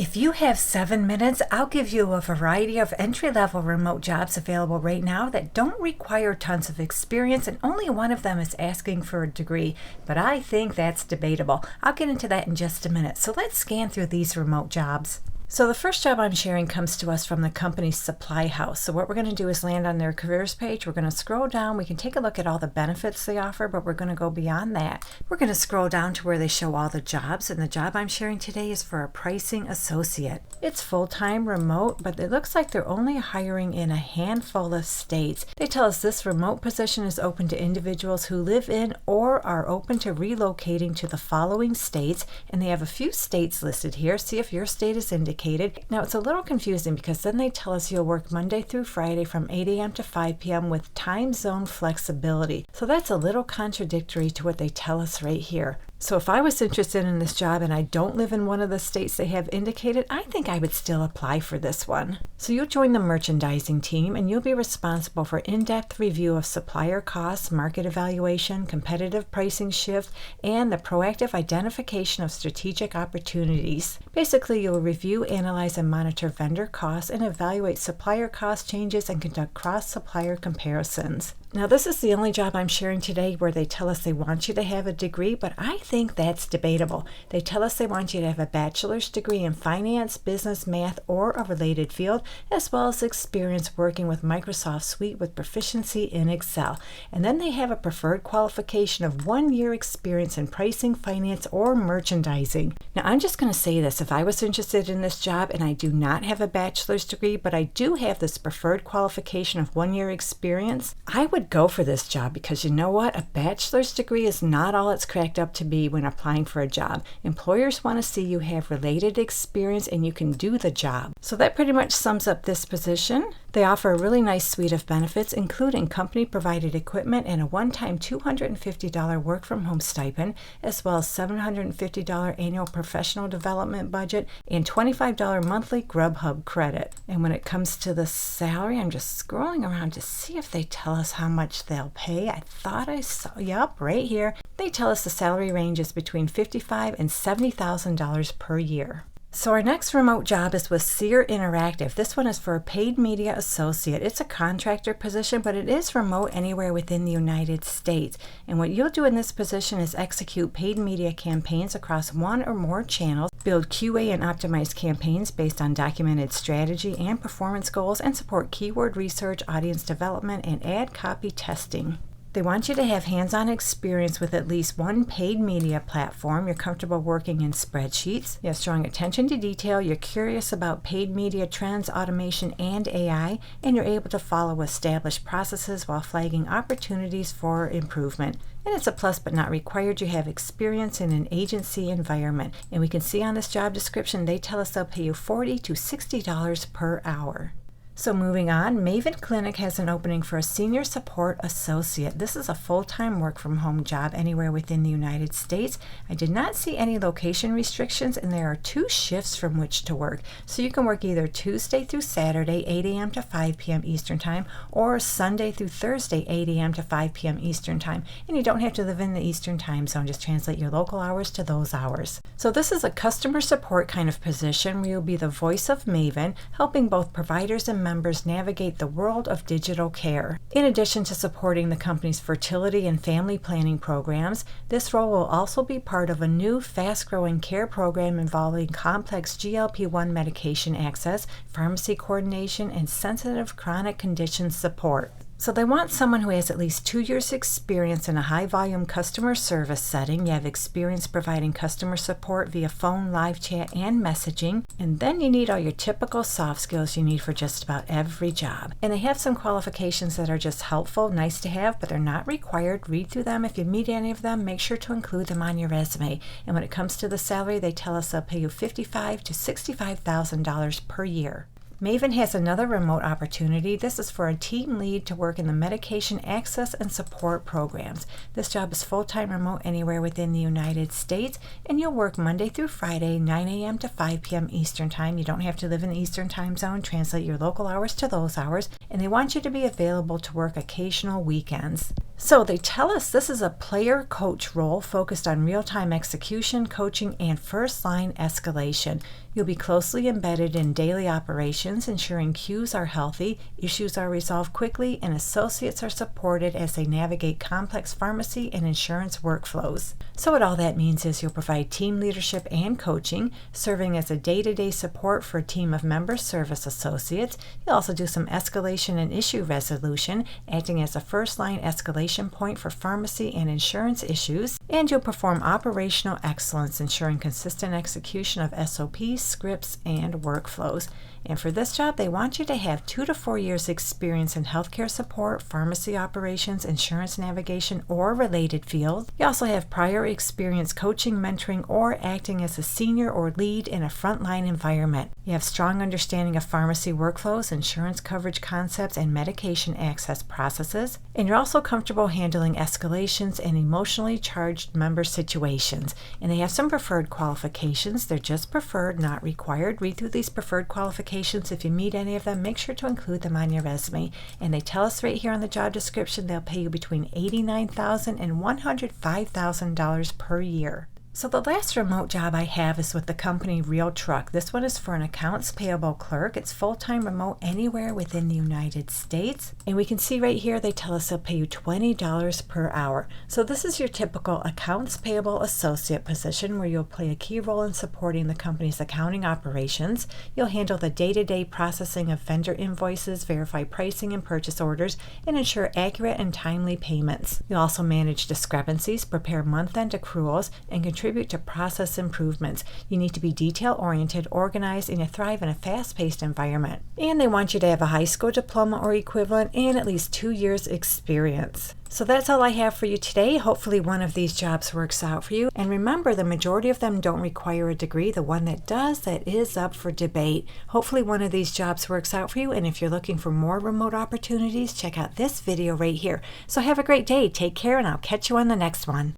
If you have 7 minutes, I'll give you a variety of entry-level remote jobs available right now that don't require tons of experience, and only one of them is asking for a degree, but I think that's debatable. I'll get into that in just a minute. So let's scan through these remote jobs. So the first job I'm sharing comes to us from the company's supply house. So what we're going to do is land on their careers page. We're going to scroll down. We can take a look at all the benefits they offer, but we're going to go beyond that. We're going to scroll down to where they show all the jobs, and the job I'm sharing today is for a pricing associate. It's full-time remote, but it looks like they're only hiring in a handful of states. They tell us this remote position is open to individuals who live in or are open to relocating to the following states, and they have a few states listed here. See if your state is indicated. Now it's a little confusing because then they tell us you'll work Monday through Friday from 8 a.m. to 5 p.m. with time zone flexibility. So that's a little contradictory to what they tell us right here. So if I was interested in this job and I don't live in one of the states they have indicated, I think I would still apply for this one. So you'll join the merchandising team and you'll be responsible for in-depth review of supplier costs, market evaluation, competitive pricing shift, and the proactive identification of strategic opportunities. Basically, you'll review, analyze, and monitor vendor costs and evaluate supplier cost changes and conduct cross-supplier comparisons. Now, this is the only job I'm sharing today where they tell us they want you to have a degree, but I think that's debatable. They tell us they want you to have a bachelor's degree in finance, business, math, or a related field, as well as experience working with Microsoft Suite with proficiency in Excel. And then they have a preferred qualification of 1 year experience in pricing, finance, or merchandising. Now, I'm just going to say this. If I was interested in this job and I do not have a bachelor's degree, but I do have this preferred qualification of 1 year experience, I would go for this job because you know what? A bachelor's degree is not all it's cracked up to be when applying for a job. Employers want to see you have related experience and you can do the job. So that pretty much sums up this position. They offer a really nice suite of benefits, including company-provided equipment and a one-time $250 work-from-home stipend, as well as $750 annual professional development budget and $25 monthly Grubhub credit. And when it comes to the salary, I'm just scrolling around to see if they tell us how much they'll pay. I thought I saw, yep, right here. They tell us the salary range is between $55,000 and $70,000 per year. So our next remote job is with Sear Interactive. This one is for a paid media associate. It's a contractor position, but it is remote anywhere within the United States. And what you'll do in this position is execute paid media campaigns across one or more channels, build QA and optimize campaigns based on documented strategy and performance goals, and support keyword research, audience development, and ad copy testing. They want you to have hands-on experience with at least one paid media platform. You're comfortable working in spreadsheets. You have strong attention to detail. You're curious about paid media trends, automation, and AI, and you're able to follow established processes while flagging opportunities for improvement. And it's a plus but not required. You have experience in an agency environment. And we can see on this job description, they tell us they'll pay you $40 to $60 per hour. So moving on, Maven Clinic has an opening for a senior support associate. This is a full-time work-from-home job anywhere within the United States. I did not see any location restrictions, and there are 2 shifts from which to work. So you can work either Tuesday through Saturday, 8 a.m. to 5 p.m. Eastern Time, or Sunday through Thursday, 8 a.m. to 5 p.m. Eastern Time. And you don't have to live in the Eastern Time Zone. Just translate your local hours to those hours. So this is a customer support kind of position where you'll be the voice of Maven, helping both providers and members navigate the world of digital care. In addition to supporting the company's fertility and family planning programs, this role will also be part of a new fast-growing care program involving complex GLP-1 medication access, pharmacy coordination, and sensitive chronic condition support. So they want someone who has at least 2 years experience in a high-volume customer service setting. You have experience providing customer support via phone, live chat, and messaging. And then you need all your typical soft skills you need for just about every job. And they have some qualifications that are just helpful, nice to have, but they're not required. Read through them. If you meet any of them, make sure to include them on your resume. And when it comes to the salary, they tell us they'll pay you $55,000 to $65,000 per year. Maven has another remote opportunity. This is for a team lead to work in the medication access and support programs. This job is full-time remote anywhere within the United States, and you'll work Monday through Friday, 9 a.m. to 5 p.m. Eastern Time. You don't have to live in the Eastern Time Zone. Translate your local hours to those hours, and they want you to be available to work occasional weekends. So they tell us this is a player coach role focused on real-time execution, coaching, and first-line escalation. You'll be closely embedded in daily operations, ensuring queues are healthy, issues are resolved quickly, and associates are supported as they navigate complex pharmacy and insurance workflows. So what all that means is you'll provide team leadership and coaching, serving as a day-to-day support for a team of member service associates. You'll also do some escalation and issue resolution, acting as a first-line escalation point for pharmacy and insurance issues, and you'll perform operational excellence, ensuring consistent execution of SOPs, scripts, and workflows. And for this job, they want you to have 2 to 4 years experience in healthcare support, pharmacy operations, insurance navigation, or related fields. You also have prior experience coaching, mentoring, or acting as a senior or lead in a frontline environment. You have strong understanding of pharmacy workflows, insurance coverage concepts, and medication access processes. And you're also comfortable handling escalations and emotionally charged member situations. And they have some preferred qualifications. They're just preferred, not required. Read through these preferred qualifications. If you meet any of them, make sure to include them on your resume. And they tell us right here on the job description they'll pay you between $89,000 and $105,000 per year. So the last remote job I have is with the company Real Truck. This one is for an accounts payable clerk. It's full-time remote anywhere within the United States. And we can see right here they tell us they'll pay you $20 per hour. So this is your typical accounts payable associate position where you'll play a key role in supporting the company's accounting operations. You'll handle the day-to-day processing of vendor invoices, verify pricing and purchase orders, and ensure accurate and timely payments. You'll also manage discrepancies, prepare month-end accruals, and contribute to process improvements. You need to be detail-oriented, organized, and you thrive in a fast-paced environment. And they want you to have a high school diploma or equivalent and at least 2 years experience. So that's all I have for you today. Hopefully one of these jobs works out for you. And remember, the majority of them don't require a degree. The one that does, that is up for debate. Hopefully one of these jobs works out for you. And if you're looking for more remote opportunities, check out this video right here. So have a great day. Take care, and I'll catch you on the next one.